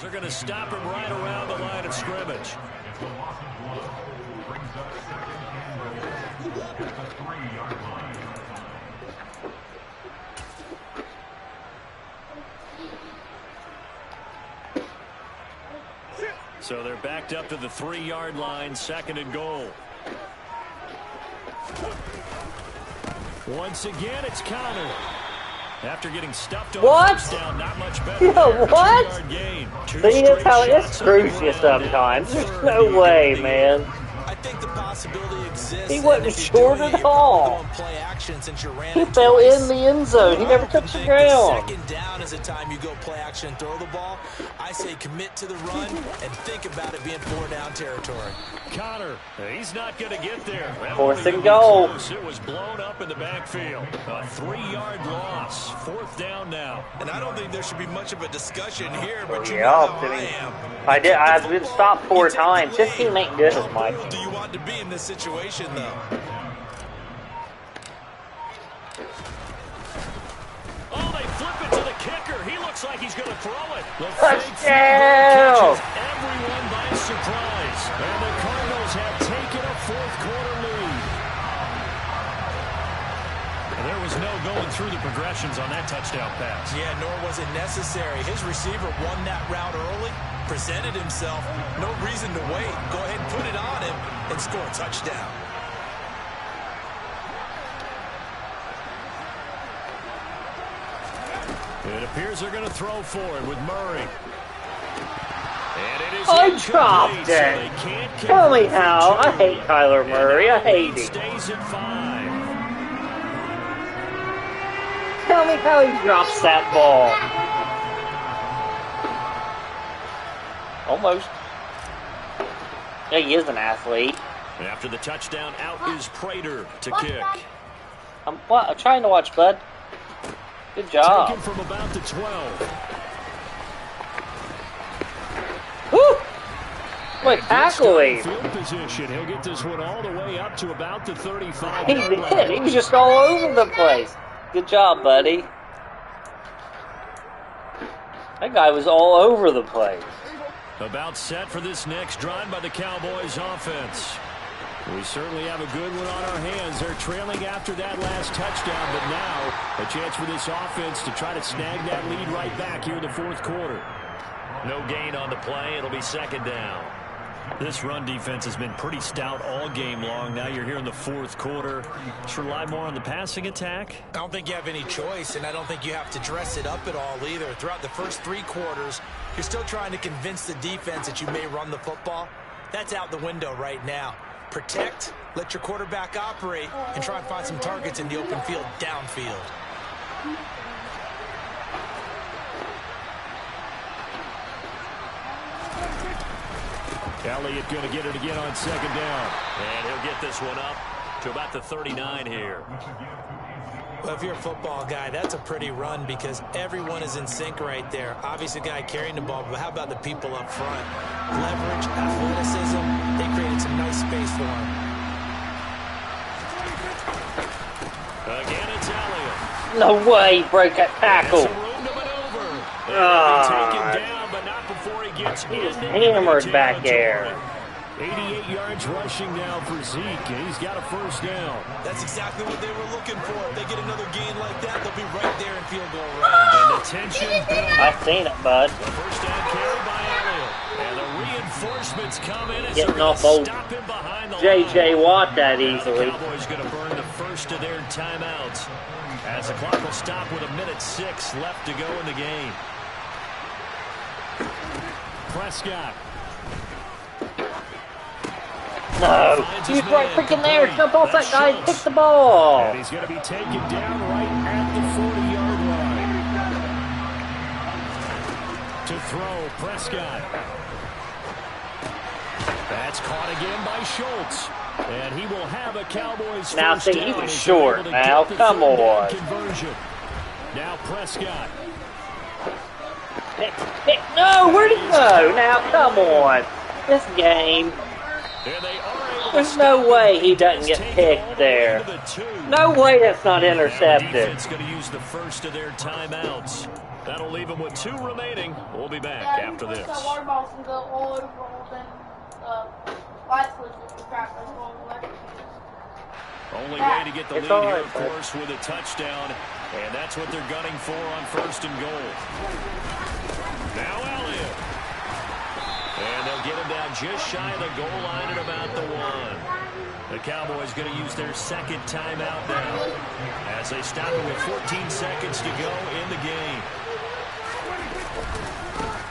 They're going to stop him right around the line of scrimmage. So they're backed up to the 3-yard line, 2nd and goal. Once again, it's countered. After getting stuffed on first down, not much better. Yo, what? See, that's how it screws you sometimes. There's no way, man. I think the possibility exists. He wasn't short at all. He fell in the end zone. He never touched the ground. Second down is the time you go play action and throw the ball. I say commit to the run and think about it being 4-down territory. Connor, he's not going to get there. 4th and goal. It was blown up in the backfield. A 3-yard loss. 4th down now. And I don't think there should be much of a discussion here, but you Yeah, know how I am. I've been stopped 4 times. This team ain't good as Mike. Do you want to be in this situation, though? Oh, they flip it to the kicker. He looks like he's going to throw it. Touchdown! Everyone by surprise. And the Cardinals have taken a 4th-quarter lead. And there was no going through the progressions on that touchdown pass. Yeah, nor was it necessary. His receiver won that route early, presented himself. No reason to wait. Go ahead and put it on him and score a touchdown. It appears they're going to throw forward with Murray. And it is I dropped so it. Tell me how. I hate Kyler Murray. I hate him. Stays at 5. Tell me how he drops that ball. Almost. Yeah, he is an athlete. After the touchdown, out is Prater to kick. I'm trying to watch, bud. Good job. Taken from about the 12. Woo! What tackling? Field position. He'll get this one all the way up to about the 35. He did. He was just all over the place. Good job, buddy. That guy was all over the place. About set for this next drive by the Cowboys offense. We certainly have a good one on our hands. They're trailing after that last touchdown, but now a chance for this offense to try to snag that lead right back here in the 4th quarter. No gain on the play. It'll be 2nd down. This run defense has been pretty stout all game long. Now you're here in the 4th quarter. Just rely more on the passing attack. I don't think you have any choice, and I don't think you have to dress it up at all either. Throughout the first 3 quarters, you're still trying to convince the defense that you may run the football. That's out the window right now. Protect, let your quarterback operate, and try and find some targets in the open field downfield. Elliott going to get it again on 2nd down. And he'll get this one up to about the 39 here. Well, if you're a football guy, that's a pretty run because everyone is in sync right there. Obviously, a guy carrying the ball, but how about the people up front? Leverage, athleticism, they created some nice space for him. Again, it's Elliott. No way he broke that tackle. Taken down, but not before he gets He was hammered back there. 88 yards rushing now for Zeke, and he's got a 1st down. That's exactly what they were looking for. If they get another gain like that, they'll be right there in field goal range. And the tension building. I've seen it, bud. The 1st down carry by Elliott. And the reinforcements come in as getting off old stop him behind the J.J. line. Watt that easily. The Cowboys going to burn the first of their timeouts as the clock will stop with 1:06 left to go in the game. Prescott. No, he's right freaking there. Jump off that guy and pick the ball. And he's going to be taken down right at the 40-yard line. To throw, Prescott. That's caught again by Schultz. And he will have a Cowboys now first see, down. he was short. Now, come on. Conversion. Now Prescott. No, where'd he go? Now, come on. This game. And they are able There's no way he doesn't get picked there. No way that's not intercepted. Defense going to use the first of their timeouts. That'll leave them with 2 remaining. We'll be back after this. Only way to get the lead here, of course, with a touchdown. And that's what they're gunning for on 1st and goal. Now Elliott. And they'll get him down just shy of the goal line at about the 1. The Cowboys going to use their 2nd timeout now as they stop it with 14 seconds to go in the game.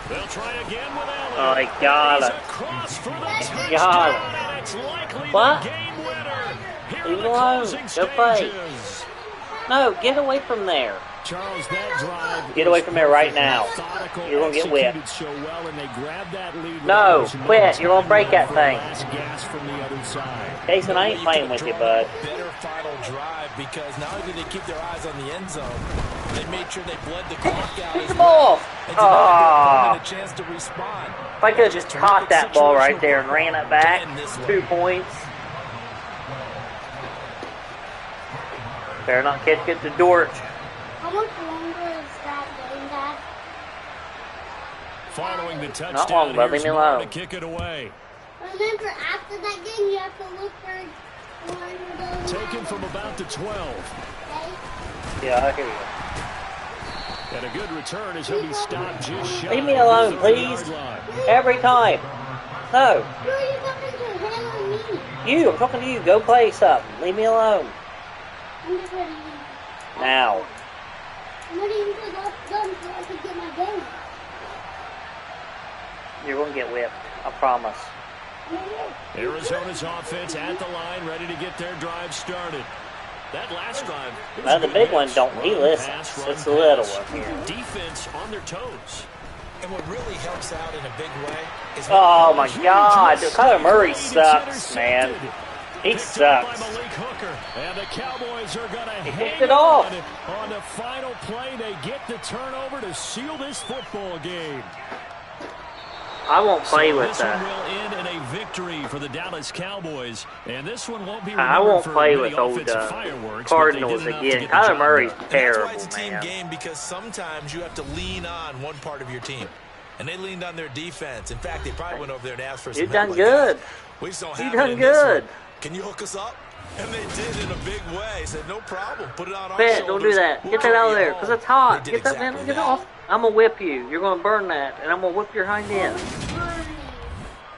They'll try again with Elliott. Oh, he got it. He got it. What? Leave him alone. Go play. No, get away from there. Charles, that drive get away from there right now. You're going to get whipped. So well, and they grabbed that lead no, quit. You're going to break that thing. Gas from the other side. Jason, I ain't playing with you, bud. Better final drive because not only did they keep their eyes on the end zone, they made sure they bled the clock out as well. And a chance to respond. If I could have just caught that ball right there and ran it back, 2 points. Better not catch it to Dortch. How much longer is that game, Dad? Following the touchdown, not long, but leave me alone. To kick it away. Remember, after that game, you have to look for one of those. Taken from about the 12. Okay? Yeah, I hear you. And a good return as he'll be stopped just shy. Leave me alone, please. Every time. No. Who are you talking to? Him or me? You, I'm talking to you. Go play something. Leave me alone. I'm just ready. Now. I'm ready to go done so I can get my game. You're going to get whipped. I promise. Arizona's offense at the line, ready to get their drive started. That last drive. Well, the big one don't. He listens. It's the little one here. Defense on their toes. And what really helps out in a big way is... Oh, my God. Kyler Murray sucks, man. He sucks. And the Cowboys are going to hang it off. On the final play, they get the turnover to seal this football game. I won't play with this that. This one will end in a victory for the Dallas Cowboys, and this one won't be. I won't play with old fireworks, Cardinals again. Kyler Murray's terrible, That's why it's a team game, because sometimes you have to lean on one part of your team, and they leaned on their defense. In fact, they probably went over there and asked for some help. You done good. We just don't you have done it in good. This one. Can you hook us up? And they did in a big way. Said, no problem. Put it on our shoulders. shoulders. Don't do that. Get that out of there, because it's hot. Get that, man. Get it off. I'm going to whip you. You're going to burn that, and I'm going to whip your hind end.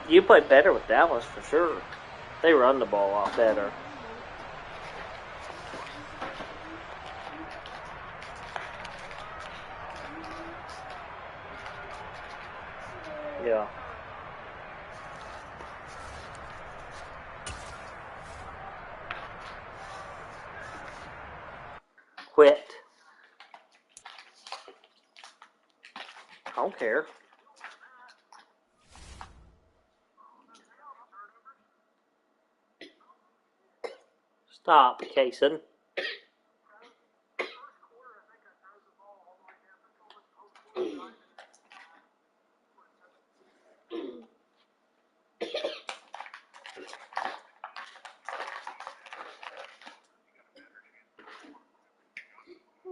You played better with Dallas, for sure. They run the ball off better. Yeah. Quit. I don't care. Stop, Kaysen.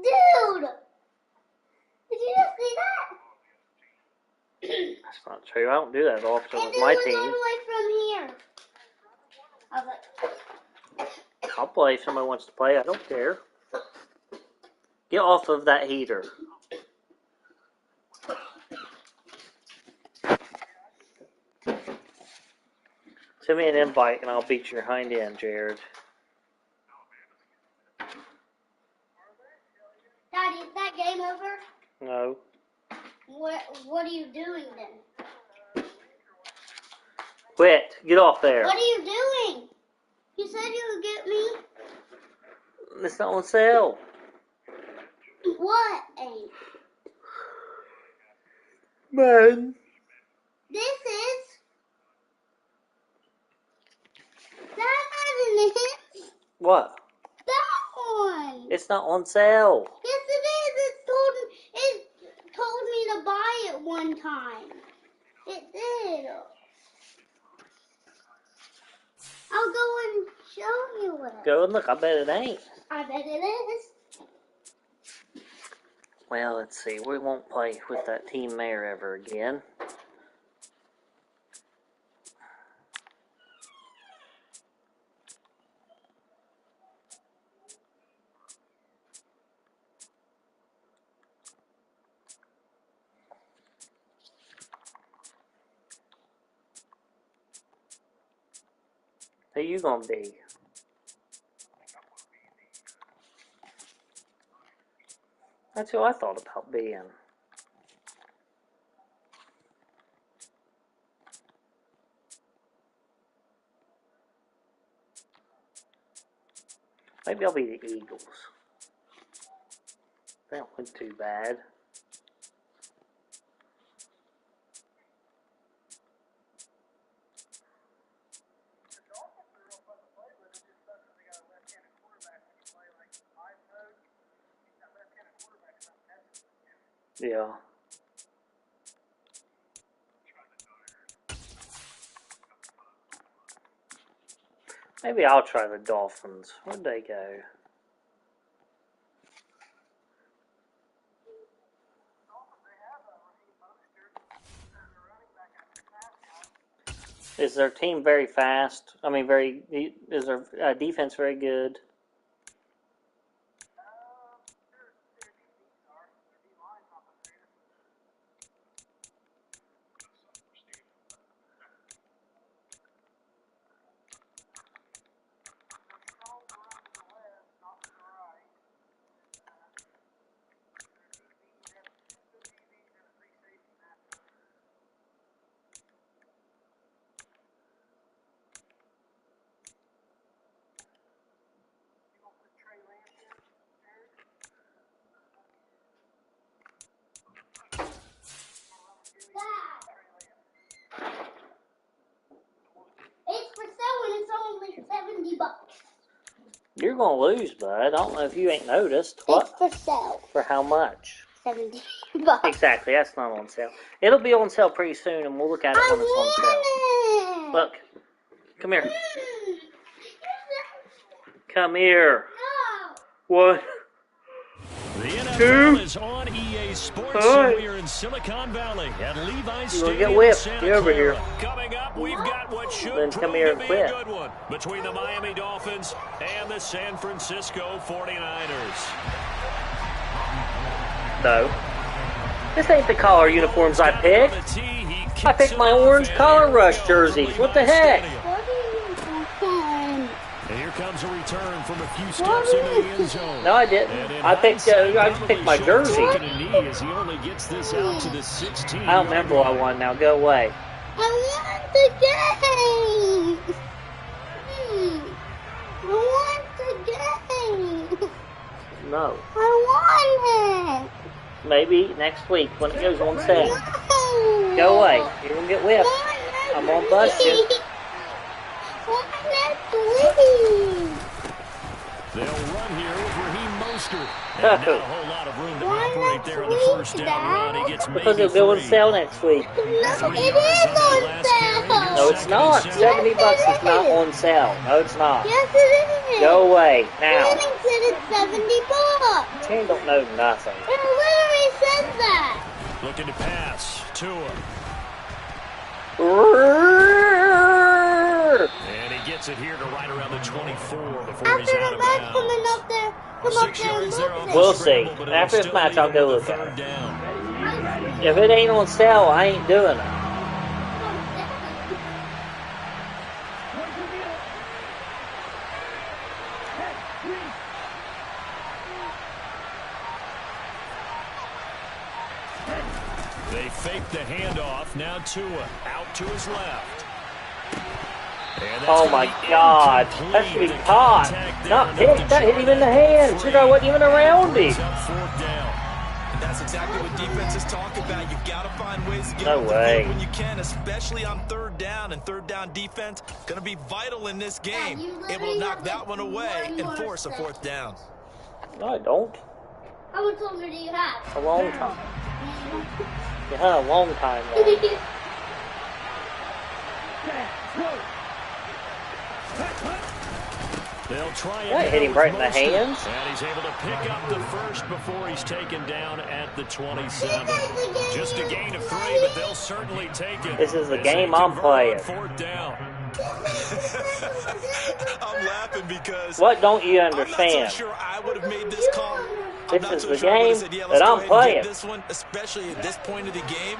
Dude! Did you just see that? That's not true. I don't do that often with my team. All the way from here. I was like... I'll play if somebody wants to play. I don't care. Get off of that heater. Send me an invite and I'll beat your hind end, Jared. Daddy, is that game over? No. What are you doing then? Quit. Get off there. What are you doing? You said you would get me. It's not on sale. What ain't? Man. This is. That hasn't hit. What? That one. It's not on sale. Yes, it is. It told me to buy it one time. It did. I'll go and show you what. Go and look. I bet it ain't. I bet it is. Well, let's see. We won't play with that team mayor ever again. Who you gonna be? That's who I thought about being. Maybe I'll be the Eagles. They don't look too bad. Yeah. Maybe I'll try the Dolphins. Where'd they go? Is their team very fast? I mean, is their defense very good? It's for sale and it's only $70. You're gonna lose, bud. I don't know if you ain't noticed. What? It's for sale. For how much? $70. Exactly. That's not on sale. It'll be on sale pretty soon, and we'll look at it when it's on sale. Look. Come here. Come here. No. What? The NFL is on EA Sports, and we are in Silicon Valley at Levi's Stadium. Get whipped. Santa Get over Clara. here. Coming up, we've got what should Then prove come here to and be a quit. good one between the Miami Dolphins and the San Francisco 49ers. No. This ain't the collar uniforms I picked. I picked my orange collar rush jerseys. What the heck? And here comes a return from a few steps into the end zone. No, I didn't. I just picked my jersey. As he only gets this out to the 16. I don't remember what I won now. Go away. I want the game. I want the game. No. I want it. Maybe next week when it goes on sale. No. Go away. You're going to get whipped. I'm going to bust you. They'll run here with Raheem Mostert. And not a whole lot of room to operate there on the first down run. He gets maybe Because it'll go on sale next week. No, it is on sale. No, it's not. $70 is not on sale. No, it's not. Yes, it is. Go away now. It said it's $70. Shane don't know nothing. It literally says that. Looking to pass. Tua. And he gets it here to right around the 24 before he's After out the of match, bounds. come up there and look. We'll see. After this match, I'll go look at it. If it ain't on sale, I ain't doing it. They fake the handoff. Now Tua out to his left. Oh my God. That should be caught. Not hit. That hit him in the hands. You know, wasn't even around him. And that's exactly what defenses talk about. You got to find ways to get No off the way. field when you can, especially on third down. And third down defense going to be vital in this game. Able to knock that one away and force a fourth down. No, I don't. How much longer do you have? A long time. You had a long time now. They'll try That hit him right in the hands. And he's able to pick up the first before he's taken down at the 27. Just a gain of 3, but they'll certainly take it. This is the game I'm playing. 4th down. I'm laughing because What don't you I'm understand? not so sure I would have made this call. This is the game that I'm playing. This one, especially at this point of the game.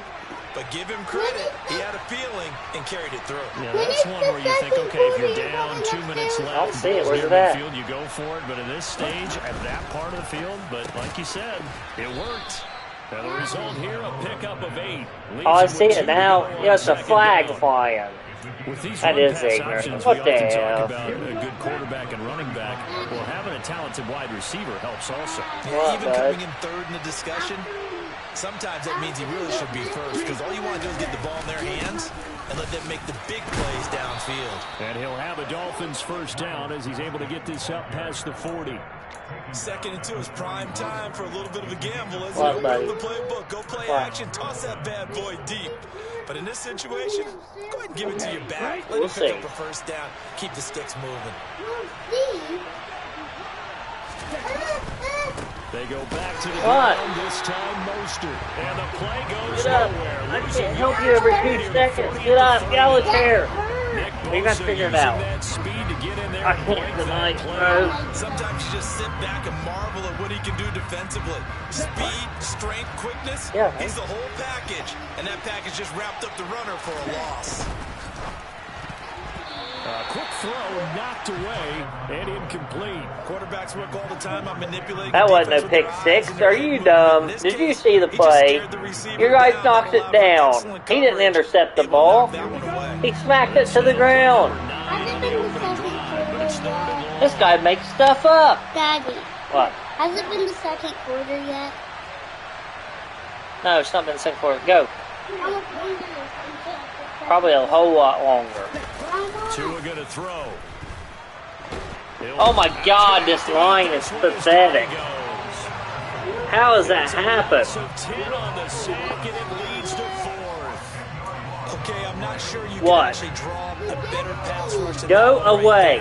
But give him credit. He had a feeling and carried it through. Yeah, that's one where you think, okay, if you're down 2 minutes left, I'll see it. ball's Where's near that? midfield, you go for it. But in this stage, at that part of the field, but like you said, it worked. And the result here, a pickup of 8. Oh, I see it now. Yeah, it's a flag flying. With these That is run-pass ignorant. options, What we the often hell? talk about a good quarterback and running back. Well, having a talented wide receiver helps also. What, Even bud? coming in 3rd in the discussion, sometimes that means he really should be 1st because all you want to do is get the ball in their hands and let them make the big plays downfield. And he'll have a Dolphins 1st down as he's able to get this up past the 40. 2nd and 2 is prime time for a little bit of a gamble. As What, you buddy? open up the playbook, go play What? action, toss that bad boy deep. But in this situation, go ahead and give it to your back. Let We'll him pick see. up a 1st down. Keep the sticks moving. They go back to the What? ground, this time Mostert. And the play goes Get up. nowhere. I Losing can't help you yards every right 2 here, seconds. 40 Get up. to Get out of the 35. chair. Nick You got to Bosa figure it using out. that speed to get in there I and break can't that tonight, play. bro. Sometimes you just sit back and marvel at what he can do defensively. Speed, strength, quickness. Yeah. He's the whole package. And that package just wrapped up the runner for a loss. Quick throw knocked away and incomplete. Quarterbacks work all the time on manipulating. That wasn't a pick six. Are you dumb? Did you see the play? Your guy knocks it down. He didn't intercept the ball. He smacked it to the ground. Has it been the second quarter? This guy makes stuff up. Daddy, What? has it been the second quarter yet? No, it's not been the second quarter. Go. How much longer is it? Probably a whole lot longer. Tua gonna throw. Oh my God, this line is pathetic. How does that happen? So 10 on the sack, and it leads to 4th. Okay, I'm not sure you What? can actually draw a better pass rush than Go that one right away.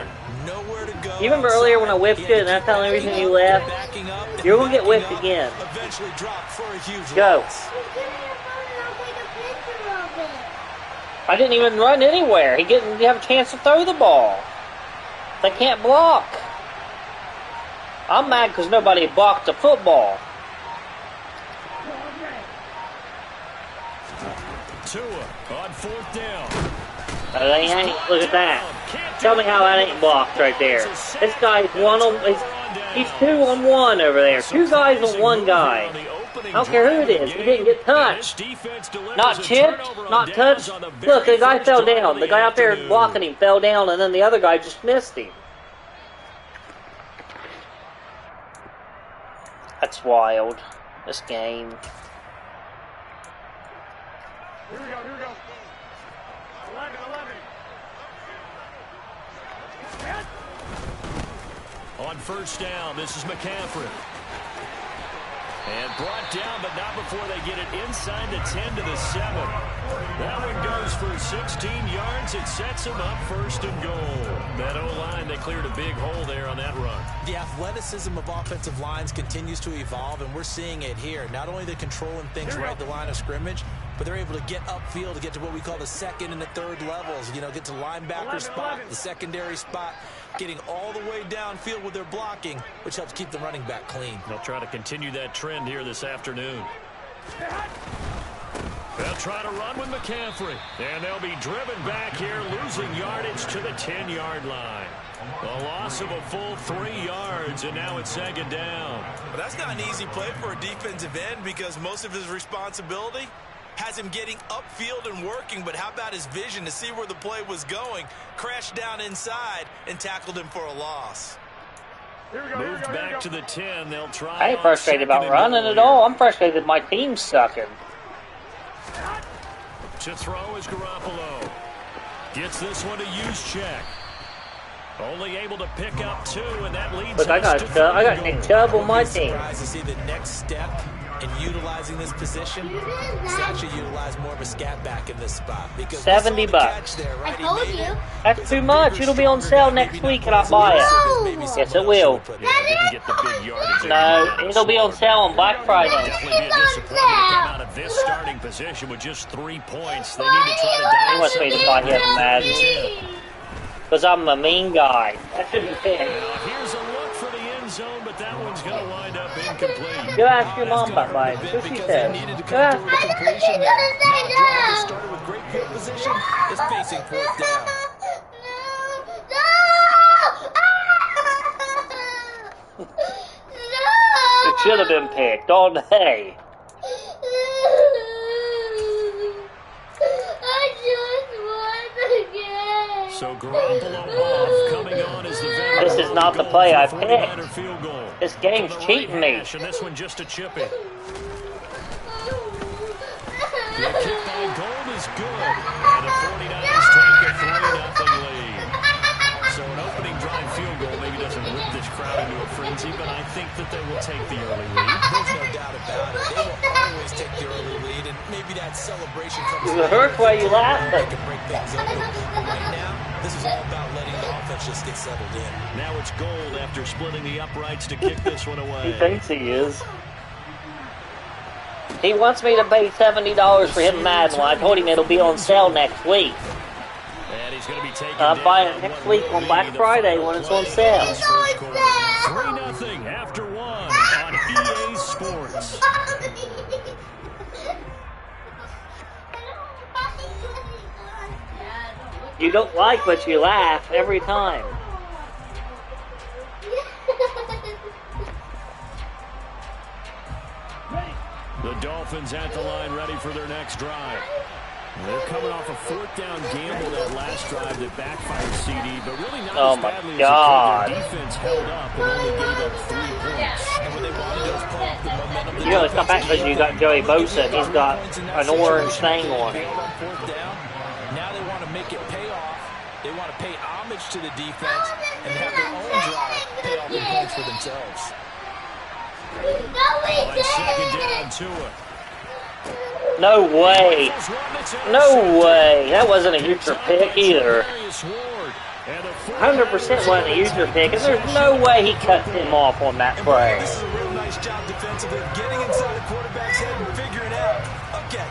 there. Nowhere to go. You remember earlier when I whipped you and that's the only reason you left? Backing up, You're gonna get backing whipped up, again. Eventually drop for a huge Go. loss. Give me your phone and I'll take a picture of it. I didn't even run anywhere. He didn't have a chance to throw the ball. They can't block. I'm mad because nobody blocked the football. Tua on 4th down. They ain't. Look at that. Tell me how that ain't blocked right there. This guy's he's 2-on-1 over there. 2 guys on 1 guy. I don't care who it is. He didn't get touched. Not chipped, not touched. Look, the guy fell down. The guy out there blocking him fell down, and then the other guy just missed him. That's wild. This game. Here we go. 11. On 1st down, this is McCaffrey. And brought down, but not before they get it inside the 10 to the 7. That one goes for 16 yards. It sets them up 1st and goal. That O-line, they cleared a big hole there on that run. The athleticism of offensive lines continues to evolve, and we're seeing it here. Not only they're controlling things right at the line of scrimmage, but they're able to get upfield to get to what we call the 2nd and the 3rd levels. You know, get to linebacker spot, the secondary spot, getting all the way downfield with their blocking, which helps keep the running back clean. They'll try to continue that trend here this afternoon. They'll try to run with McCaffrey. And they'll be driven back here, losing yardage to the 10-yard line. A loss of a full 3 yards, and now it's 2nd down. But that's not an easy play for a defensive end because most of his responsibility has him getting upfield and working, but how about his vision to see where the play was going, crashed down inside, and tackled him for a loss. Moved back to the 10. They'll try. I ain't frustrated about running at all. I'm frustrated that my team's sucking. To throw is Garoppolo. Gets this one to use check. Only able to pick up 2, and that leads Look, I got Nick Chubb on my team. Surprised to see the next step and utilizing this position, he's actually utilized more of a scat back in this spot. Because $70. There, right? I told you. That's too much. It'll be on sale next week and I'll buy it. Yes, it will. Yeah, didn't get the big yardage. No, it'll be on sale on Black Friday. Definitely be a disappointment to come out of this starting position with just 3 points. They need to try to He wants me to buy him Madden. Because I'm a mean guy. That should be fair. Here's a look for the end zone, but that one's going to wind up incomplete. Go ask your mom about mine. That's what she said. Go ask her. Started with great field position, is facing 4th down. It should have been picked all day. So Garoppolo off, coming on as the veteran. This is not the play I picked. 49er field goal. This game's To the cheating right me. hash, and this one just a chippy. The kick by Gold is good, and the 49ers take a 3-0 lead. So an opening drive field goal maybe doesn't whip this crowd into a frenzy, but I think that they will take the early lead. There's no doubt about it. They will always take the early lead, and maybe that celebration comes. It hurts while you laugh, They but can break things open. But right now, this is all about letting the offense just get settled in. Now it's Gold after splitting the uprights to kick this one away. he thinks he is. He wants me to pay $70 for him Madden. Well, I told him it'll be on sale next week. And he's going to be taken I'm buying it next week on Black Friday when it's on sale. 3-0 after 1 on EA Sports. You don't like, but you laugh every time. The Dolphins at the line, ready for their next drive. They're coming off a 4th down gamble that last drive that backfired CD, but really not Oh as my badly God. as it could. Their defense held up and only gave up 3 points. And what they want to do is pull off the momentum. You know, it's not back because you got Joey Bosa and he's got an orange thing on him. On 4th down. Now they want to make it pay off. They want to pay homage to the defense and have their own drive pay off the points for themselves. On 2nd down to it. No way. No way. That wasn't a user pick either. 100% wasn't a user pick, and there's no way he cut him off on that play. This is a real nice job defensively, getting inside the quarterback's head and figuring out. Okay.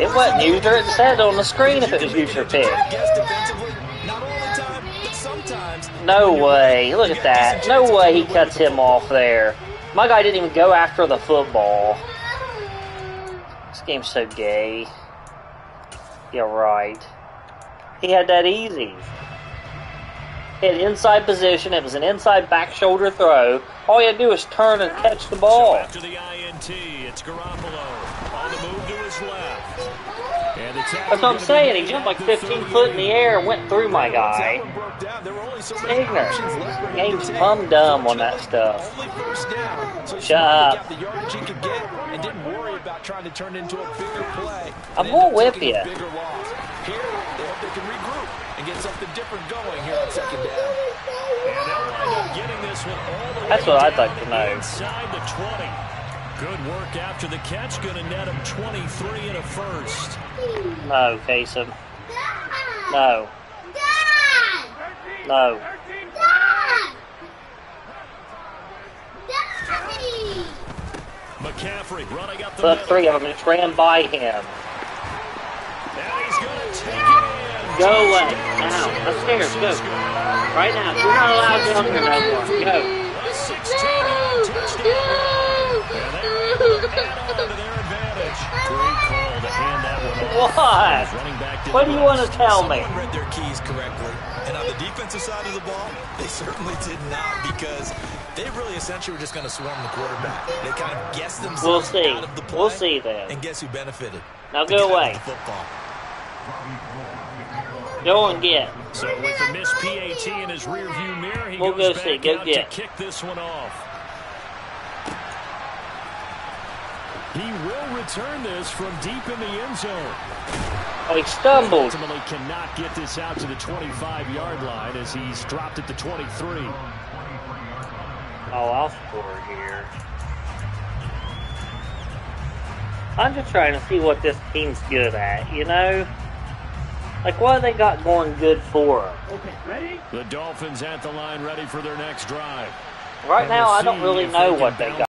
It wasn't user. It said on the screen if it was user pick. Guess defensively, not all the time, but sometimes. No way. Look at that. No way he cuts him off there. My guy didn't even go after the football. This game's so gay. Yeah, right. He had that easy. He had inside position. It was an inside back shoulder throw. All you had to do was turn and catch the ball. So after the INT, it's Garoppolo on the move to his left. And the That's what I'm saying. He jumped like 15 foot in the air and went through my guy. It's ignorant. Game's plumb dumb on that stuff. Only 1st down. So Shut up. got the yardage he could get and didn't worry about trying to turn it into a bigger play. I'm gonna whip Taking a ya. bigger loss. Here, they hope they can regroup and get something different going here on 2nd down. And they'll wind up getting this one all the way That's what I'd like to down know. inside the 20. Good work after the catch. Going to net him 23 and a first. No, Kasem. No. No. McCaffrey running up the The middle. 3 of them just ran by him. And he's going to take it in. Go away. Now. Upstairs. Go. Right now. You're not allowed down here no more. Go. A 16-yard touchdown. And they're able to add on to their advantage. Great call to hand that one off. What? Running back didn't What do you want to tell me? Someone read their keys correctly. And on the defensive side of the ball, they certainly did not, because they really essentially were just going to swarm the quarterback. They kind of guessed themselves We'll see. out of the play. We'll see then. And guess who benefited? Now The go guy away. with the football. Go and get. So with the missed PAT in his rearview mirror, he We'll goes go back see. Go out get. to kick this one off. He will return this from deep in the end zone. Oh, he stumbled. Ultimately cannot get this out to the 25-yard line as he's dropped it to 23. Oh, I'll score here. I'm just trying to see what this team's good at, you know? Like, what have they got going good for them? Okay, ready? The Dolphins at the line, ready for their next drive. Right now, I don't really know what they got.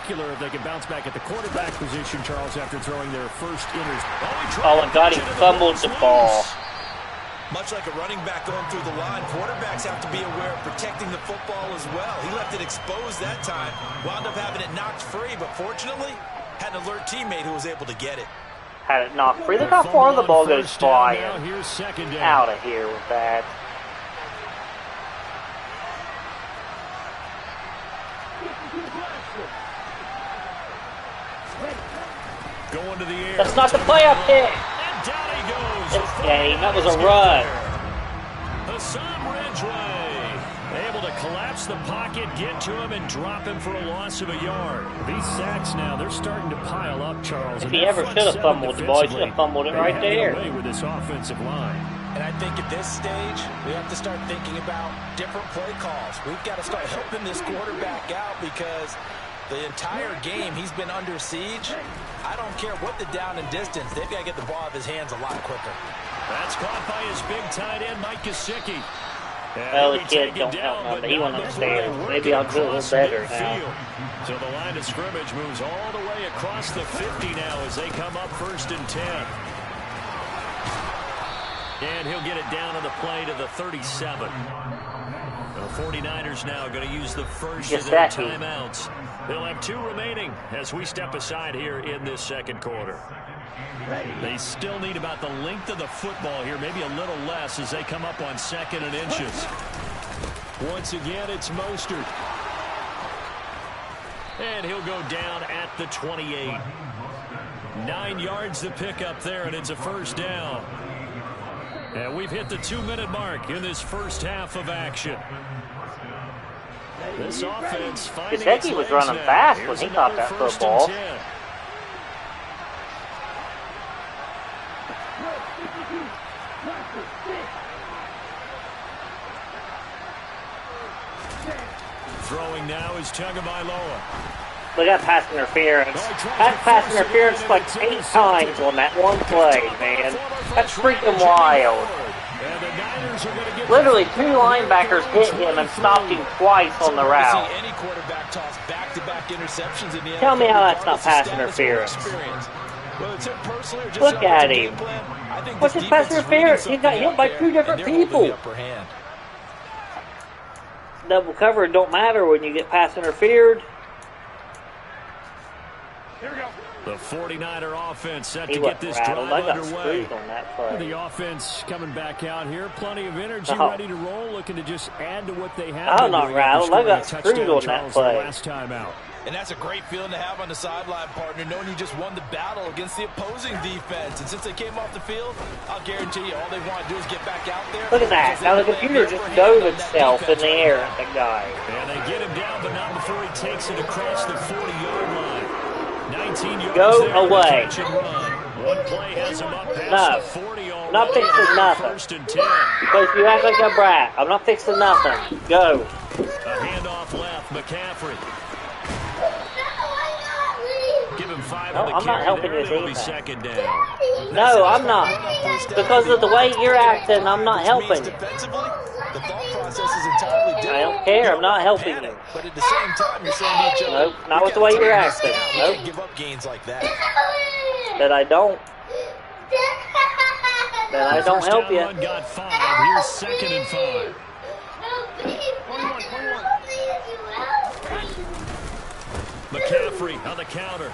If they can bounce back at the quarterback position, Charles, after throwing their first interception. Oh, and God, he fumbled the ball. Much like a running back going through the line, quarterbacks have to be aware of protecting the football as well. He left it exposed that time, wound up having it knocked free, but fortunately, had an alert teammate who was able to get it. Had it knocked free. Look how far the ball goes flying. Out of here with that. Going to the air. That's not the play I picked. And down he goes. This game, that was a run. Hassan Ridgeway able to collapse the pocket, get to him, and drop him for a loss of a yard. These sacks now, they're starting to pile up, Charles. If he ever should have fumbled the ball, he should have fumbled it right there. With this offensive line. And I think at this stage, we have to start thinking about different play calls. We've got to start helping this quarterback out because the entire game he's been under siege. I don't care what the down and distance. They've got to get the ball out of his hands a lot quicker. That's caught by his big tight end, Mike Gesicki. Well, the kid don't help him, but he went upstairs. Maybe I'll do a little better now. So the line of scrimmage moves all the way across the 50 now as they come up 1st and 10. And he'll get it down on the play to the 37. The 49ers now going to use the first of their timeouts. They'll have 2 remaining as we step aside here in this second quarter. They still need about the length of the football here, maybe a little less as they come up on 2nd and inches. Once again, it's Mostert. And he'll go down at the 28. 9 yards to pick up there, and it's a first down. And we've hit the 2-minute mark in this first half of action. This offense finding its legs. He was running fast when he caught that football. Throwing now is Tagovailoa. Look at pass interference. That's pass interference like 8 times on that one play, man. That's freaking wild. Literally 2 linebackers hit him and stopped him twice on the route. Tell me how that's not pass interference. Look at him. What's his pass interference? He got hit by 2 different people. Double cover don't matter when you get pass interfered. Here we go. The 49er offense set to get this drive underway. The offense coming back out here. Plenty of energy, ready to roll, looking to just add to what they have. I'm not rattled. I got screwed on that play. Last time out. And that's a great feeling to have on the sideline, partner, knowing you just won the battle against the opposing defense. And since they came off the field, I'll guarantee you all they want to do is get back out there. Look at that. Now the computer just dove itself in the air at the guy. And they get him down, but not before he takes it across the 40-yard line. 19 yards Go there away. One play has him up past the 40 I'm not fixing nothing. 1st and 10. Because you act like a brat. I'm not fixing nothing. Go. A handoff left. McCaffrey. Give him 5 on the I'm not helping there. this It'll be either. 2nd down. No, I'm not. Because of the way you're acting, I'm not helping you. The thought process is entirely different. I don't care. I'm not helping you. But at the same time, you're saying to each other, Nope, not with the way you're acting. You Nope. can't give up gains like that. That I don't. That I don't help you. Run got 5. Here's 2nd and 5. McCaffrey on the counter.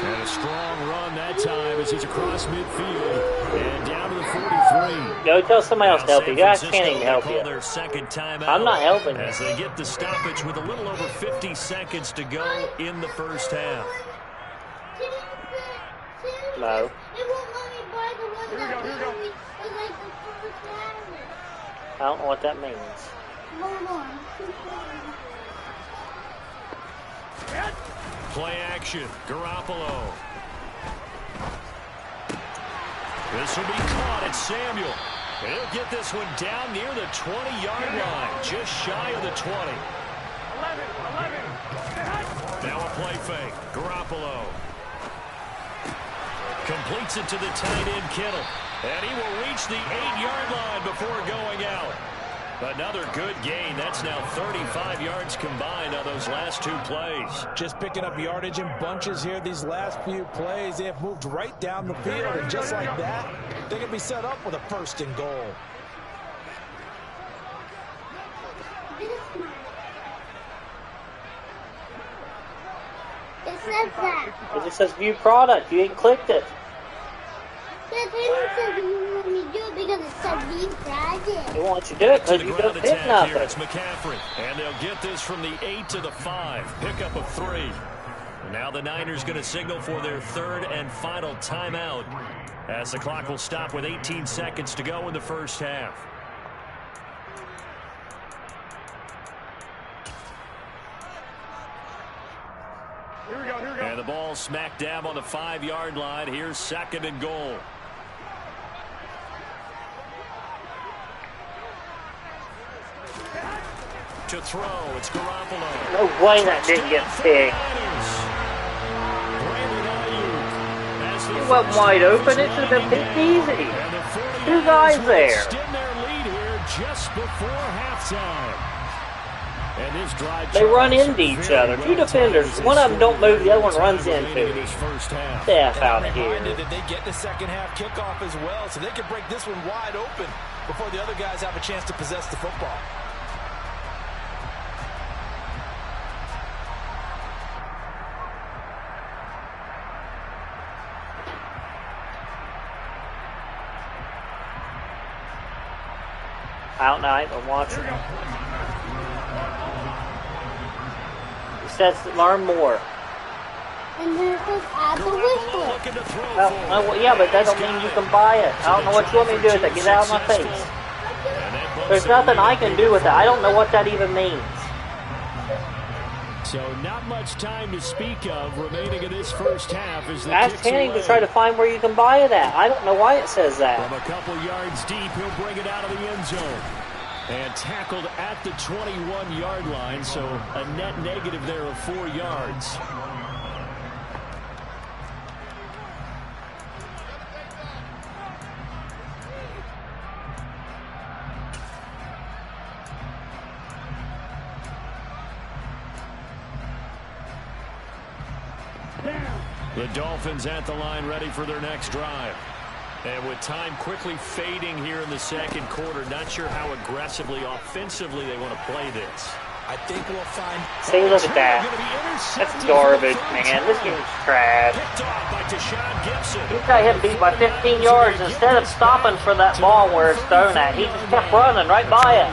And a strong run that time as he's across midfield and down to the 43. Go tell somebody else to help you. Guys can't even help you. Their second timeout I'm not helping you. as they get the stoppage with a little over 50 seconds to go in the first half. No. I don't know what that means. Play action, Garoppolo. This will be caught at Samuel. And he'll get this one down near the 20-yard line, just shy of the 20. Now a play fake. Garoppolo completes it to the tight end, Kittle. And he will reach the 8-yard line before going out. Another good gain. That's now 35 yards combined on those last 2 plays. Just picking up yardage in bunches here. These last few plays, they have moved right down the field. And just like that, they can be set up with a 1st and goal. It says that. It just says view product. You ain't clicked it. Yeah, they don't say you want me to do it because it said view product. They want you to do it because you don't pick Here, nothing. it's McCaffrey. And they'll get this from the 8 to the 5. Pickup of 3. Now the Niners going to signal for their 3rd and final timeout as the clock will stop with 18 seconds to go in the first half. And the ball smack dab on the 5-yard line. Here's 2nd and goal. To throw, it's Garoppolo. No way that didn't get picked. It wasn't wide open. It should have been picked easy. 2 guys there. Extend their lead here just before halftime. And this drive They run into each other. 2 defenders. One of them don't move. The other one runs into. Steph out of here. That they get the second half kickoff as well, so they can break this one wide open before the other guys have a chance to possess the football. Out night. I'm watching. He says to learn more. And then it says add the whistle. Well, yeah, but that don't mean you can buy it. I don't know what you want me to do with it. Get out of my face. There's nothing I can do with it. I don't know what that even means. So not much time to speak of remaining in this first half as the Ask Henning to try to find where you can buy it at. I don't know why it says that. From a couple yards deep, he'll bring it out of the end zone. And tackled at the 21-yard line, so a net negative there of 4 yards. The Dolphins at the line ready for their next drive. And with time quickly fading here in the second quarter, not sure how aggressively, offensively they want to play this. I think we'll find... See, look at that. That's garbage, man. This game's trash. He got him beat by 15 yards. Instead of stopping for that ball where it's thrown at, he just kept running right by it.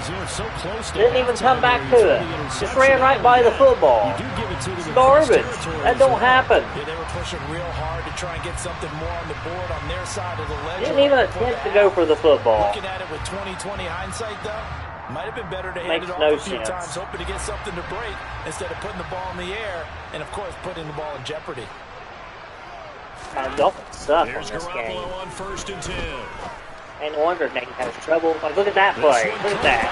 Didn't even come back to it. Just ran right by the football. It's garbage. That don't happen. Yeah, they were pushing real hard to try and get something more on the board on their side of the ledger. Didn't even attempt to go for the football. Looking at it with 20/20 hindsight, though, might have been better to hand it off a few times, hoping to get something to break instead of putting the ball in the air and, of course, putting the ball in jeopardy. Dolphins suck on this game. On 1st and 10. Ain't no wonder Nate has trouble. Like, look at that play. Look at that.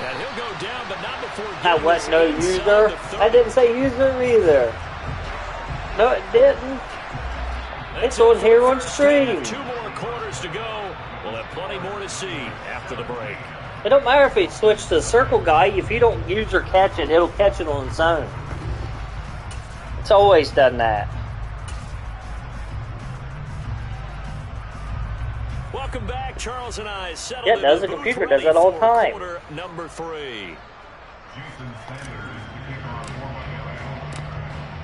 And he'll go down, but not before that wasn't no user. I didn't say user either. No, it didn't. It's on here on stream. 2 more quarters to go. We'll have plenty more to see after the break. It don't matter if he switched to the circle guy. If you don't use or catch it, it'll catch it on its own. It's always done that. Welcome back. Charles and I settled yeah, it does. The computer does that all the time. Quarter number 3.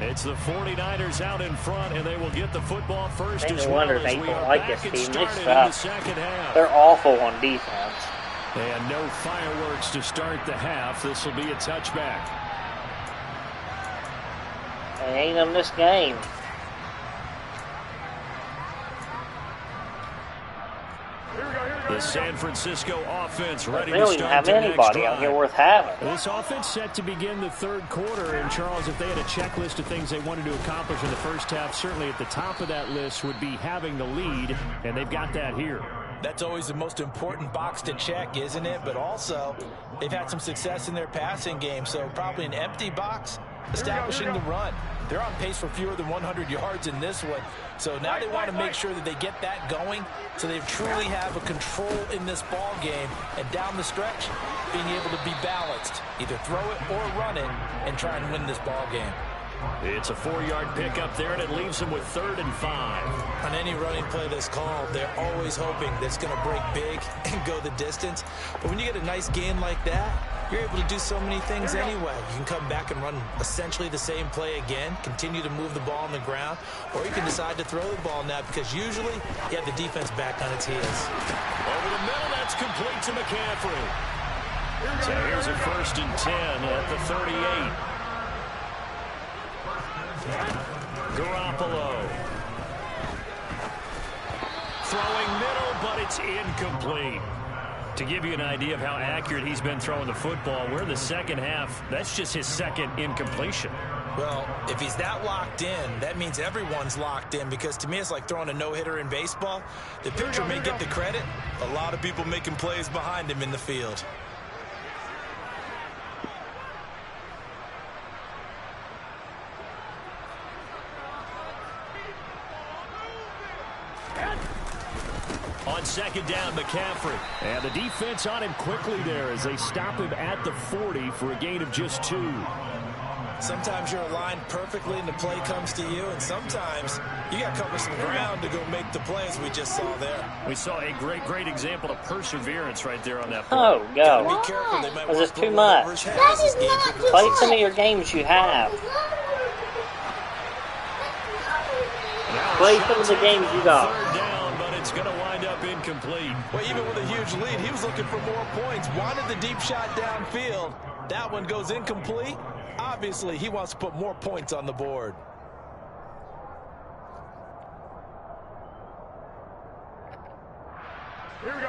It's the 49ers out in front, and they will get the football first as well. No wonder they don't like this team. They suck. They're awful on defense. And no fireworks to start the half. This will be a touchback. They ain't in this game. The San Francisco offense ready they to don't even start have the anybody next drive. out here worth having. This offense set to begin the third quarter. And, Charles, if they had a checklist of things they wanted to accomplish in the first half, certainly at the top of that list would be having the lead, and they've got that here. That's always the most important box to check, isn't it? But also, they've had some success in their passing game, so probably an empty box establishing the run. They're on pace for fewer than 100 yards in this one. So now they want to make sure that they get that going so they truly have a control in this ball game. And down the stretch, being able to be balanced. Either throw it or run it and try and win this ball game. It's a 4-yard pickup there, and it leaves them with 3rd and 5. On any running play that's called, they're always hoping that it's going to break big and go the distance. But when you get a nice gain like that, you're able to do so many things anyway. You can come back and run essentially the same play again, continue to move the ball on the ground, or you can decide to throw the ball now because usually you have the defense back on its heels. Over the middle, that's complete to McCaffrey. So here's a 1st and 10 at the 38. Garoppolo. Throwing middle, but it's incomplete. To give you an idea of how accurate he's been throwing the football, we're in the second half. That's just his 2nd incompletion. Well, if he's that locked in, that means everyone's locked in because to me it's like throwing a no-hitter in baseball. The pitcher may get the credit. A lot of people making plays behind him in the field. On 2nd down, McCaffrey. And the defense on him quickly there as they stop him at the 40 for a gain of just 2. Sometimes you're aligned perfectly and the play comes to you, and sometimes you got to cover some ground to go make the plays we just saw there. We saw a great example of perseverance right there on that play. Oh, go. Be careful. They might This is want to too put much. runners head That as this is game not progresses. Play some of your games you have. Play some of the games you got. 3rd down, but it's going to wind up incomplete. Well, even with a huge lead, he was looking for more points. Wanted the deep shot downfield. That one goes incomplete. Obviously, he wants to put more points on the board. Here we go.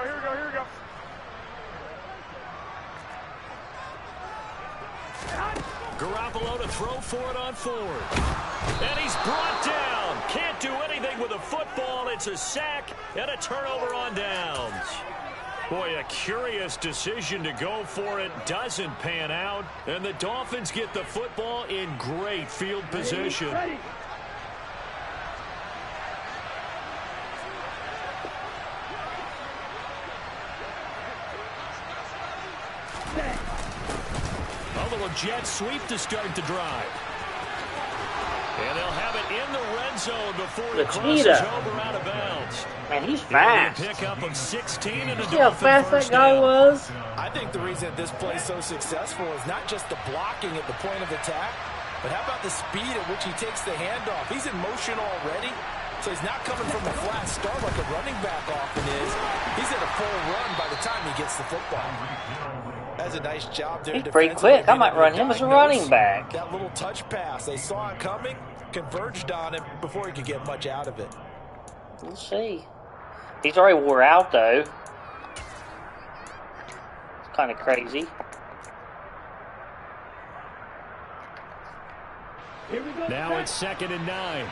Garoppolo to throw for it on 4th. And he's brought down. Can't do anything with a football. It's a sack and a turnover on downs. Boy, a curious decision to go for it. Doesn't pan out. And the Dolphins get the football in great field position. A little jet sweep to start the drive. And they'll have it in the red zone before it crosses over out of bounds. Man, he's fast. Pickup of 16 and a See how Dolphin fast first that guy down. was? I think the reason that this play is so successful is not just the blocking at the point of attack, but how about the speed at which he takes the handoff? He's in motion already, so he's not coming from a flat start like a running back often is. He's at a full run by the time he gets the football. That's a nice job there. He's pretty quick. I might run him as a running back. That little touch pass, they saw it coming, converged on him before he could get much out of it. We'll see. He's already wore out, though. It's kind of crazy. Now it's 2nd and 9.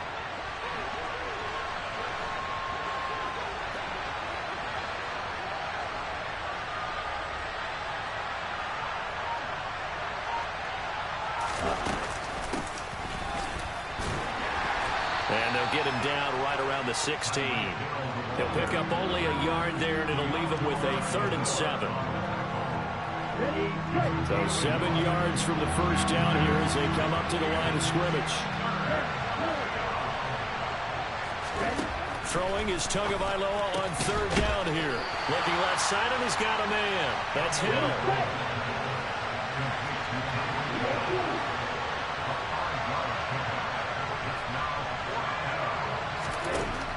And they'll get him down right around the 16. He'll pick up only a yard there, and it'll leave him with a 3rd and 7. So 7 yards from the first down here as they come up to the line of scrimmage. Throwing is Tagovailoa on 3rd down here. Looking left side, and he's got a man. That's Hill.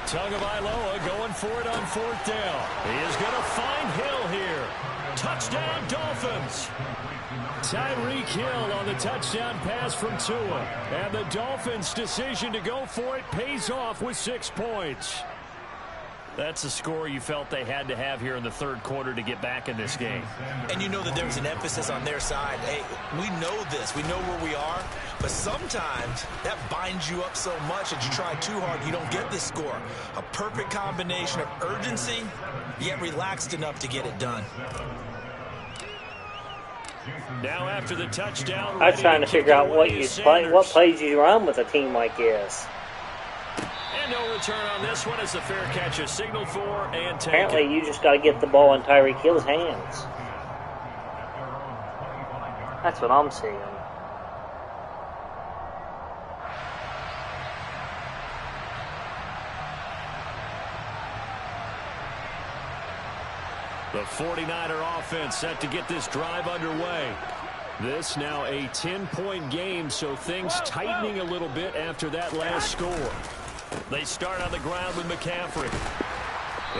Tagovailoa going for it on 4th down. He is going to find Hill here. Touchdown, Dolphins. Tyreek Hill on the touchdown pass from Tua. And the Dolphins' decision to go for it pays off with 6 points. That's the score you felt they had to have here in the 3rd quarter to get back in this game. And you know that there was an emphasis on their side. Hey, we know this. We know where we are. But sometimes that binds you up so much that you try too hard, you don't get the score. A perfect combination of urgency, yet relaxed enough to get it done. Now after the touchdown, I was trying to figure out what plays you run with a team like this. And no return on this one as the fair catch is signaled for and taken. Apparently, you just got to get the ball in Tyreek Hill's hands. That's what I'm seeing. The 49er offense set to get this drive underway. This now a 10-point game, so things tightening a little bit after that last score. They start on the ground with McCaffrey.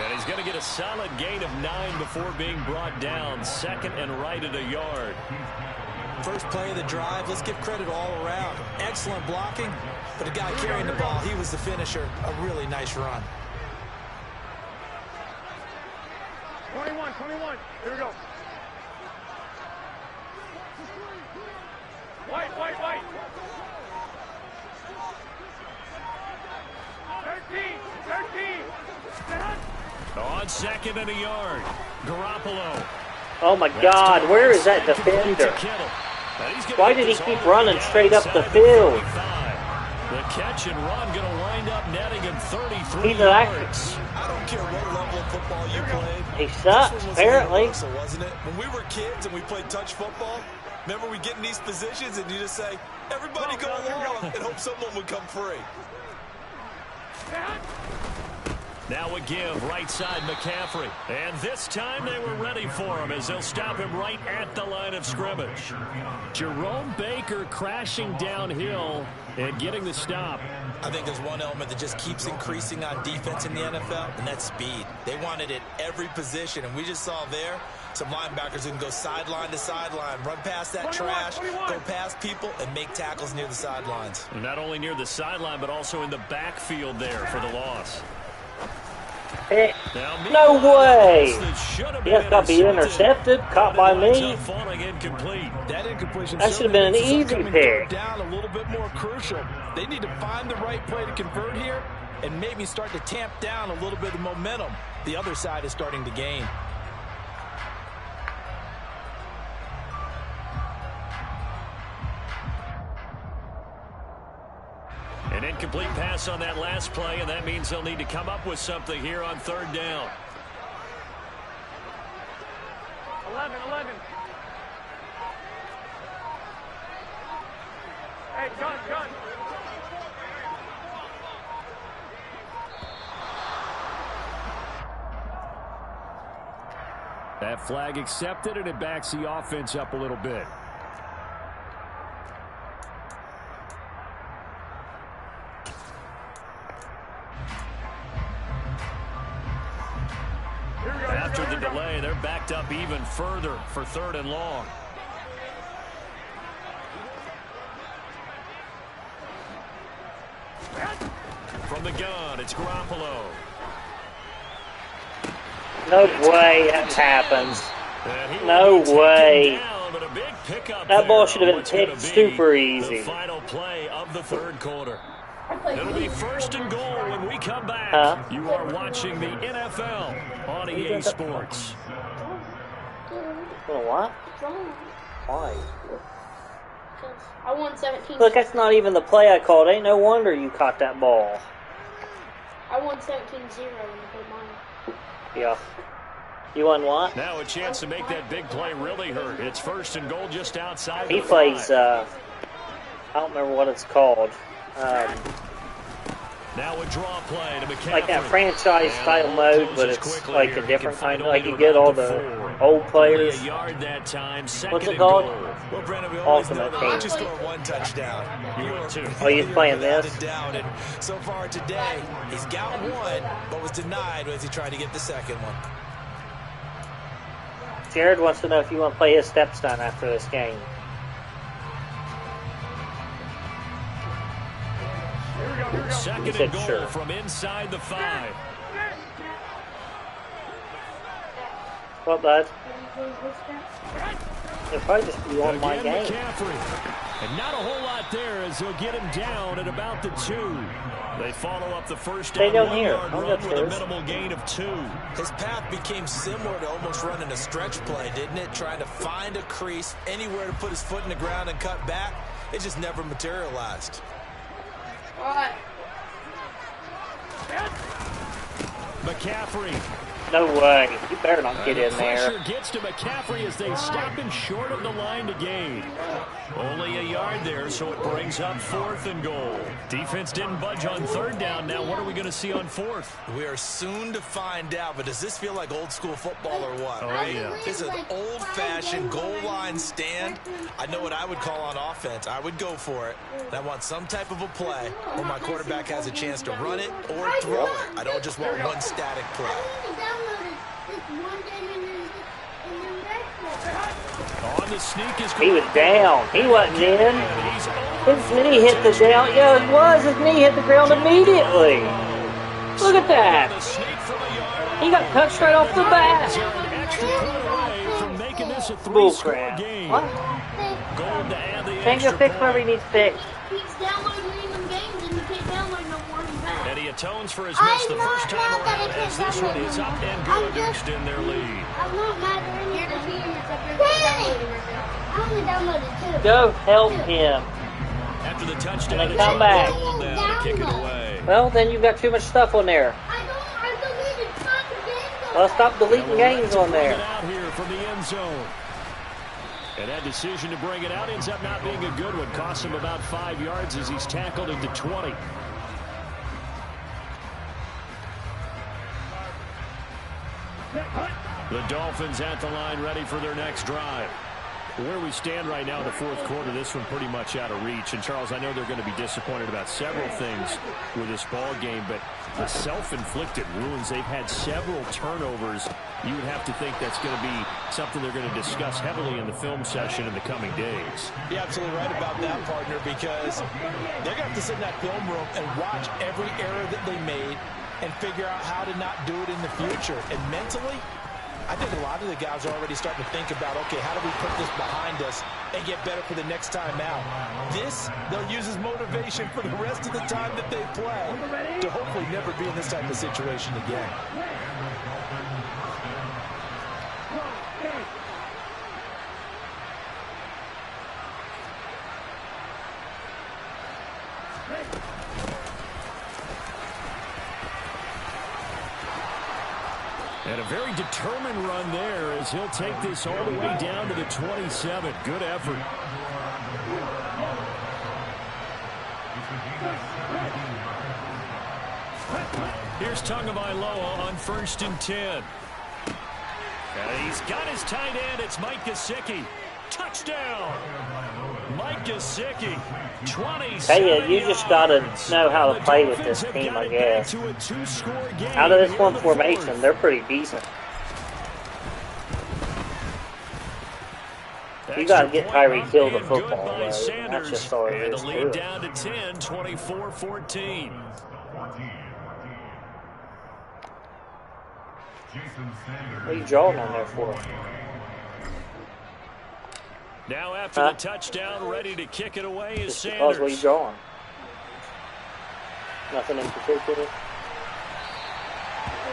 And he's going to get a solid gain of 9 before being brought down. Second and right at a yard. First play of the drive, let's give credit all around. Excellent blocking, but the guy carrying the ball, he was the finisher. A really nice run. 21. Here we go. White. 13. On second and a yard, Garoppolo. Oh my God, where is that defender? Why did he keep running straight up the field? The catch and run going to wind up netting him 33 He's yards. I don't care what level of football you played. He sucks, apparently. So wasn't it? When we were kids and we played touch football, remember we get in these positions and you just say, everybody go along and hope someone would come free. Now a give, right side McCaffrey. And this time they were ready for him as they'll stop him right at the line of scrimmage. Jerome Baker crashing downhill and getting the stop. I think there's one element that just keeps increasing on defense in the NFL, and that's speed. They want it at every position, and we just saw there some linebackers who can go sideline to sideline, run past that trash, go past people, and make tackles near the sidelines. And not only near the sideline, but also in the backfield there for the loss. Hey, no way! He has got to be intercepted, caught by me. That should have been an easy pick. Down a little bit more crucial. They need to find the right play to convert here and maybe start to tamp down a little bit of momentum the other side is starting to gain. An incomplete pass on that last play, and that means they'll need to come up with something here on third down. 11. Hey, gun. That flag accepted, and it backs the offense up a little bit. After the delay, they're backed up even further for third and long. From the gun, it's Garoppolo. No way that happens. No way. That ball should have been picked super easy. The final play of the third quarter. It'll be first and goal when we come back. You are watching the NFL on EA Sports. What? Why? I won 17. Look, that's not even the play I called. Ain't no wonder you caught that ball. I won 17-0 in the whole mine. Yeah. You won what? Now a chance to make that big play really hurt. It's first and goal just outside. He plays, I don't remember what it's called. Now a draw play to McCaffrey. Like that franchise style mode, but it's like a different kind. Like you get all the old players. What's it called? Well, Brandon, we Ultimate Team. just scored one touchdown. Oh, you're playing this? Down, and so far today, he's got one, but was denied as he tried to get the second one. Jared wants to know if you want to play his stepson after this game. Second and goal from inside the 5. What, bud? They'll probably just be on my Again, game. McCaffrey. And not a whole lot there as he'll get him down at about the 2. They follow up the first down 1-yard run with a minimal gain of 2. His path became similar to almost running a stretch play, didn't it? Trying to find a crease, anywhere to put his foot in the ground and cut back. It just never materialized. All right. McCaffrey. No way. You better not get in there. Pressure gets to McCaffrey as they stop him short of the line to gain. Only a yard there, so it brings up 4th and goal. Defense didn't budge on 3rd down. Now what are we going to see on 4th? We are soon to find out, but does this feel like old school football or what? Oh, yeah. This is an old-fashioned goal line stand. I know what I would call on offense. I would go for it. And I want some type of a play where my quarterback has a chance to run it or throw it. I don't just want one static play. On the sneak is He was down. He wasn't in. His knee hit the down. Yeah, it was. His knee hit the ground immediately. Look at that. He got cut straight off the bat. Bullcrap. What? Change your fix wherever he needs fixed. He's downloading them games and you can't download no more than that. And he atones for his miss the first time around as this one is up and good to extend their lead. I'm not mad at anything. I only downloaded 2. Go help him. After the touchdown, And they come back. down to kick it away. Well, then you've got too much stuff on there. I deleted 5 games. Well, stop deleting games on Bring it there. out here from the end zone. And that decision to bring it out ends up not being a good one. Costs him about 5 yards as he's tackled into 20. The Dolphins at the line ready for their next drive. Where we stand right now in the 4th quarter, this one pretty much out of reach. And, Charles, I know they're going to be disappointed about several things with this ball game, but the self-inflicted wounds, they've had several turnovers. You would have to think that's going to be something they're going to discuss heavily in the film session in the coming days. You're absolutely right about that, partner, because they're going to have to sit in that film room and watch every error that they made and figure out how to not do it in the future. And mentally, I think a lot of the guys are already starting to think about, okay, how do we put this behind us and get better for the next time out? This, they'll use as motivation for the rest of the time that they play to hopefully never be in this type of situation again. And a very determined run there as he'll take this all the way down to the 27. Good effort. Here's Tagovailoa on 1st and 10. And he's got his tight end. It's Mike Gesicki. Touchdown. Mike Gesicki. 27 Hey, you just got to know how to play with this team, I guess. Out of this one formation, they're pretty decent. You got to get Tyreek Hill the football, though. That's just all it is to it. Down to 10, 24-14. What are you drawing on there for? Now after the touchdown, ready to kick it away is Sanders. What are you drawing? Nothing in particular?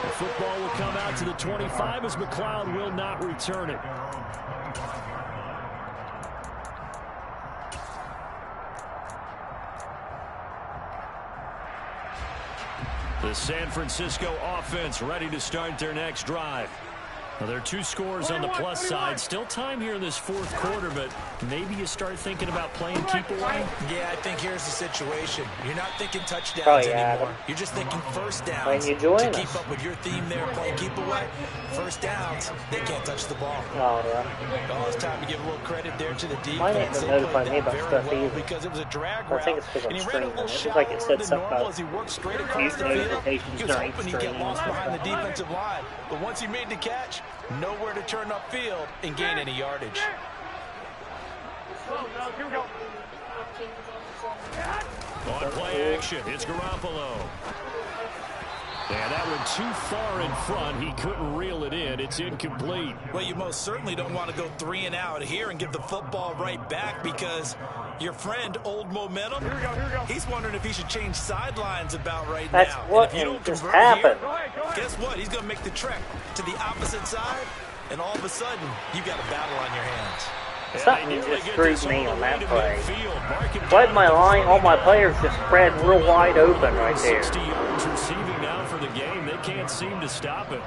The football will come out to the 25 as McLeod will not return it. The San Francisco offense ready to start their next drive. Well, there are 2 scores on the plus side. Still time here in this 4th quarter, but maybe you start thinking about playing keep away. Yeah, I think here's the situation. You're not thinking touchdowns anymore. Adam. You're just thinking first downs. You join to keep up with your theme there, playing keep away. First downs, they can't touch the ball. Oh, yeah. Well, it's time to give a little credit there to the defense. Mine ain't They notified played me that about very stuff well either. because it was a drag I route. think it's because And I'm he ran a streaming. little It looks like it shallower said than something normal about as he worked straight across use the field. notifications He was during hoping he'd get streaming. lost behind the defensive line. But once he made the catch, nowhere to turn upfield and gain any yardage. Here we go. On play action, it's Garoppolo. Yeah, that went too far in front. He couldn't reel it in. It's incomplete. Well, you most certainly don't want to go 3 and out here and give the football right back because your friend, Old Momentum, Here we go. he's wondering if he should change sidelines about right That's now. what And if you don't just convert here, happened. Go ahead. guess what? He's going to make the trek to the opposite side, and all of a sudden, you've got a battle on your hands. Something just screwed me on that play. Why'd my line, all my players just spread real wide open right there? 60 yards receiving now for the game. They can't seem to stop it.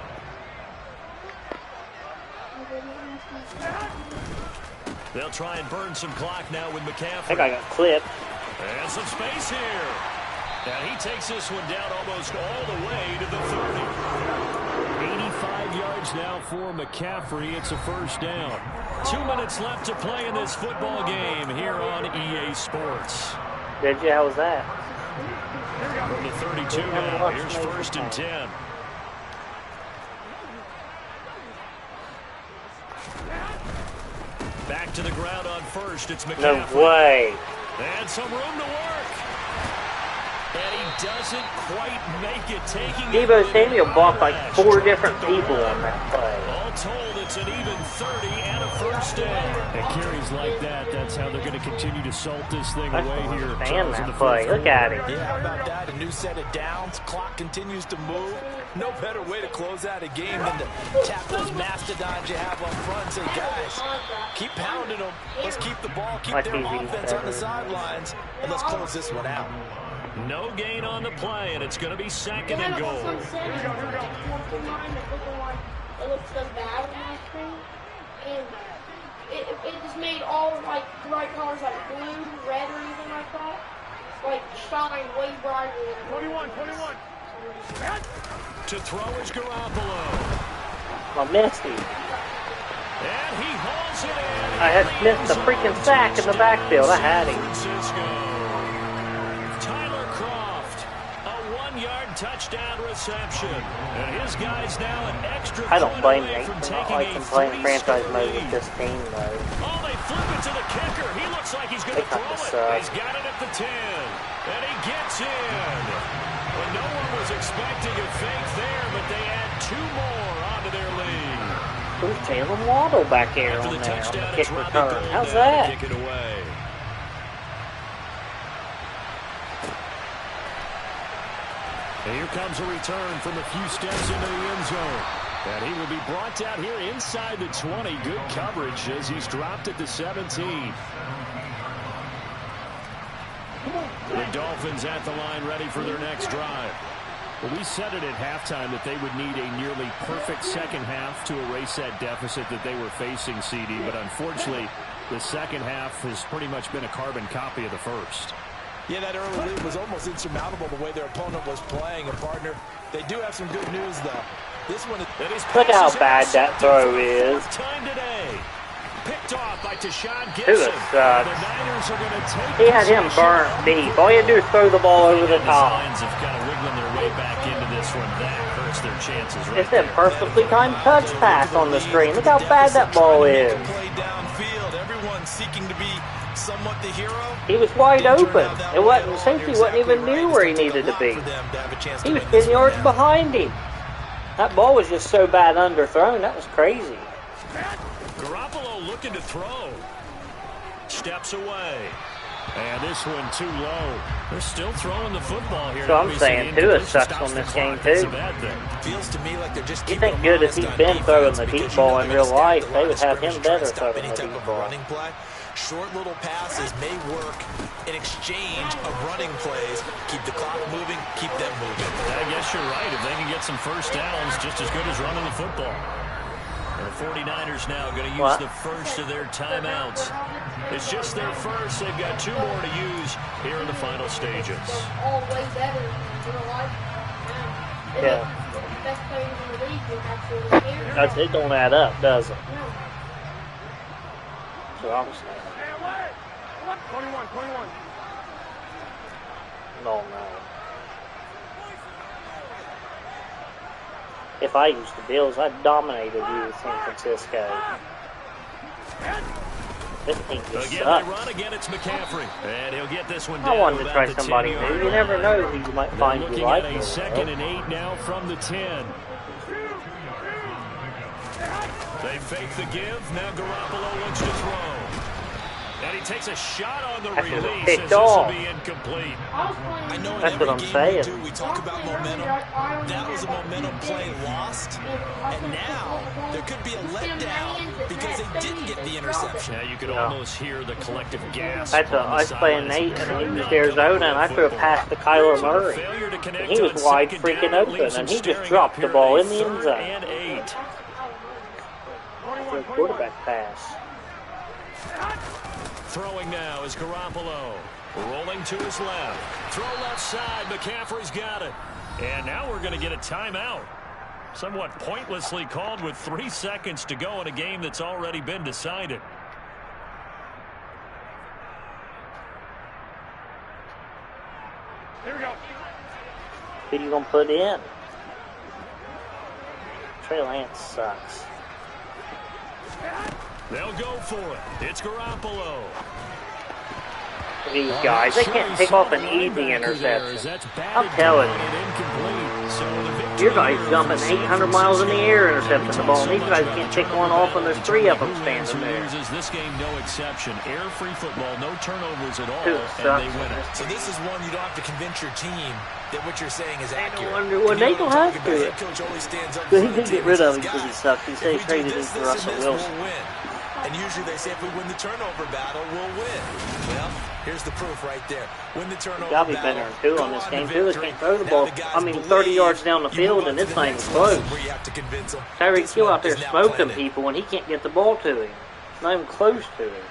They'll try and burn some clock now with McCaffrey. I think I got clipped. And some space here. And he takes this one down almost all the way to the 30. 85 yards now for McCaffrey. It's a first down. 2 minutes left to play in this football game here on EA Sports. Did you? How was that? From the 32 now. Here's first and 10. Back to the ground on first. It's McCaffrey. No way. And some room to work. And he doesn't quite make it. Taking Deebo Samuel blocked like 4 different people on that play. All told, it's an even 30 and a first down. And carries like that, that's how they're going to continue to salt this thing away here. Man, that play. Look at him. Yeah, how about that? A new set of downs. Clock continues to move. No better way to close out a game than to tap those mastodons you have up front and say, guys, keep pounding them. Let's keep the ball, keep their offense on the sidelines, and let's close this one out. No gain on the play, and it's going to be second and goal. It looks so bad on my screen, and it just made all like the right colors, like blue, red, or anything like that, like shine way brighter than 21. To throw is Garoppolo. I missed him. And he hauls it in. I had missed the freaking sack in the backfield. I had him. Francisco. Tyler Croft, a 1-yard touchdown reception. And his guys now an extra I don't blame away Nate from for not taking liking a playing 3-score franchise mode lead. with this team, though. Oh, they flip it to the kicker. He looks like he's going to They throw kinda it. suck. He's got it at the 10. And he gets in. And no one was expecting a fake there, but they add 2 more onto their lead. Who's Jalen Waddle back here After on the there on touchdown, the it's kick Robbie return? Gould How's now to that? kick it away. And here comes a return from a few steps into the end zone. And he will be brought down here inside the 20. Good coverage as he's dropped at the 17. The Dolphins at the line ready for their next drive. Well, we said it at halftime that they would need a nearly perfect second half to erase that deficit that they were facing, CD. But unfortunately, the second half has pretty much been a carbon copy of the first. Yeah, that early lead was almost insurmountable the way their opponent was playing. And, partner, they do have some good news, though. This one is... Look how bad that throw is. Time today. Picked off by Tashawn Who Gibson. sucks? The Niners are going to take He had him burnt deep. All you do is throw the ball over the The top. Lions have kind of wiggling their way back into this one. That hurts their chances right It's a there. perfectly timed touch pass on the screen. Look how bad that ball is. Play downfield. Everyone seeking to be somewhat the hero. He was wide open. It wasn't, safety wasn't even near where he needed to be. He was 10 yards behind him. That ball was just so bad underthrown. That was crazy. Garoppolo looking to throw. Steps away. And this one too low. They're still throwing the football here. So I'm saying Tua sucks on this game too. Feels to me like they're just You keeping think him good if honest he's on been defense throwing the deep because ball you in know real it's gonna be life, a they lot would of have him scrimmage better trying to stop throwing any the type deep of ball. running play. Short little passes may work in exchange of running plays. Keep the clock moving, keep them moving. I guess you're right. If they can get some first downs, just as good as running the football. And the 49ers now going to use the first of their timeouts. It's just their first. They've got 2 more to use here in the final stages. all way better in real life. Yeah. The best players in the league would actually here. That's, it don't add up, does it? No. So I'm saying. 21. No. If I used the Bills, I'd dominated you with San Francisco. This team just Again, they sucks. run again. It's McCaffrey, and he'll get this one I down. wanted to try about the somebody 10-yard new. You never know who you might They're find you looking like. at a 2nd and 8 now from the 10. They fake the give. Now Garoppolo looks to throw. And he takes a shot on the That should've release picked as this will off. be incomplete. I know in That's every what I'm game saying. we do, we talk about momentum. That was a momentum play lost. And now there could be a letdown because they didn't get the interception. Now you could Yeah. almost hear the collective gasp. I was playing Nate and he was Arizona, and I threw a pass to Kyler Murray. And he was wide freaking open, and he just dropped the ball in the end zone. And 8. For a quarterback pass. Throwing now is Garoppolo. Rolling to his left. Throw left side. McCaffrey's got it. And now we're going to get a timeout. Somewhat pointlessly called with 3 seconds to go in a game that's already been decided. Here we go. Who you gonna put in? Trey Lance sucks. They'll go for it. It's Garoppolo. These guys, they can't pick off an easy interception. I'm telling you. Your guys jumping 800 miles in the air intercepting the ball. These guys can't pick one off when there's 3 of them standing there. This game, no exception. Air-free football, no turnovers at all, Dude, and they win it. So this is one you don't have to convince your team that what you're saying is accurate. wonder what they don't have to. Head coach always stands up But in he front did of get the rid of team him and because he says, sucked. He "Guys, said he if we do traded him this, for this, and Russell this, Wilson. we'll win." And usually they say if we win the turnover battle, we'll win. Well, here's the proof right there. Win the turnover Gotta be battle. better than 2 on go this on game, to too. They victory. can't throw the Now ball. the guys I mean, believe 30 yards down the you field, move and on it's to not the even next close. lesson where you have to convince them Tyreek this Hill one out there is now smoking planned. people, and he can't get the ball to him. Not even close to him.